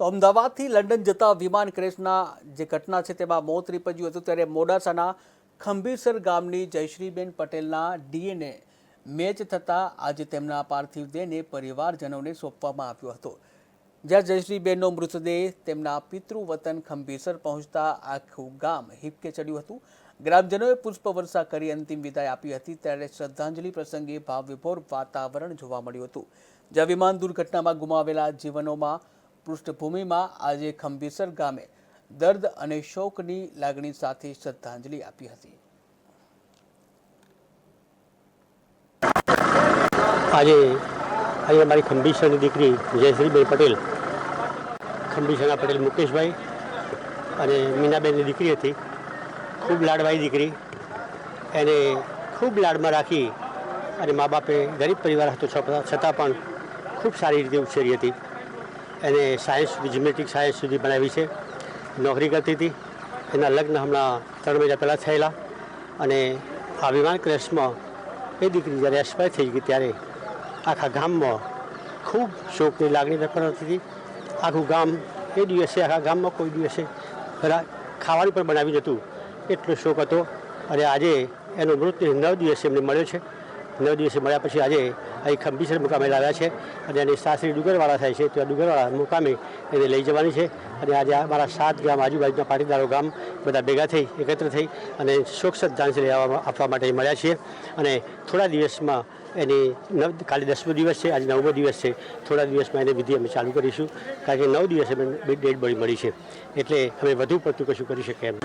તો અમદાવાદથી લંડન જતા વિમાન ક્રેશના જે ઘટના છે તેમાં મોત નીપજ્યું હતું, ત્યારે મોડાસાના ખંભીસર ગામની જયશ્રીબેન પટેલના ડીએનએ મેચ થતાં આજે તેમના પાર્થિવ દેહને પરિવારજનોને સોંપવામાં આવ્યો હતો। જ્યાં જયશ્રીબેનનો મૃતદેહ તેમના પિતૃ વતન ખંભીસર પહોંચતા આખું ગામ હિબકે ચડ્યું હતું। ગ્રામજનોએ પુષ્પવર્ષા કરી અંતિમ વિદાય આપી હતી, ત્યારે શ્રદ્ધાંજલિ પ્રસંગે ભાવવિભોર વાતાવરણ જોવા મળ્યું હતું। જ્યાં વિમાન દુર્ઘટનામાં ગુમાવેલા જીવનોમાં પૃષ્ઠભૂમિમાં આજે ખંભીસર ગામે દર્દ અને શોકની લાગણી સાથે શ્રદ્ધાંજલિ આપી હતી। આજે અમારી ખંભીસરની દીકરી જયશ્રીબેન પટેલ, ખંભીસરના પટેલ મુકેશભાઈ અને મીનાબેનની દીકરી હતી। ખૂબ લાડવાળી દીકરી, એને ખૂબ લાડમાં રાખી અને મા બાપે ગરીબ પરિવાર હતો છતાં પણ ખૂબ સારી રીતે ઉછેરી હતી। એને સાયન્સ સુધી, જીમ્નેટિક સાયન્સ સુધી ભણાવી છે, નોકરી કરતી હતી। એના લગ્ન હમણાં 3 મહિના પહેલાં થયેલા અને આ વિમાન ક્રેશમાં એ દીકરી જ્યારે એક્સપાયર થઈ ગઈ ત્યારે આખા ગામમાં ખૂબ શોકની લાગણી વ્યક્ત હતી। આખું ગામ એ દિવસે, આખા ગામમાં કોઈ દિવસે ખાવાનું પણ બનાવી નહોતું, એટલો શોક હતો। અને આજે એનો મૃતદેહ 9 દિવસે એમને મળ્યો છે। 9 દિવસે મળ્યા પછી આજે અહીં ખંભીસર મુકામે લાવ્યા છે અને એની સાસરી ડુંગરવાળા થાય છે, તો આ ડુંગરવાળા મુકામે એને લઈ જવાની છે। અને આજે અમારા 7 ગામ આજુબાજુના પાટીદારો ગામ બધા ભેગા થઈ, એકત્ર થઈ અને શોક શ્રદ્ધાંજલિ આપવા માટે મળ્યા છીએ। અને થોડા દિવસમાં એની કાલે 10મો દિવસ છે, આજે 9મો દિવસ છે, થોડા દિવસમાં એને વિધિ અમે ચાલુ કરીશું, કારણ કે 9 દિવસે ડેડ બોડી મળી છે, એટલે અમે વધુ પડતું કશું કરી શકીએ એમ।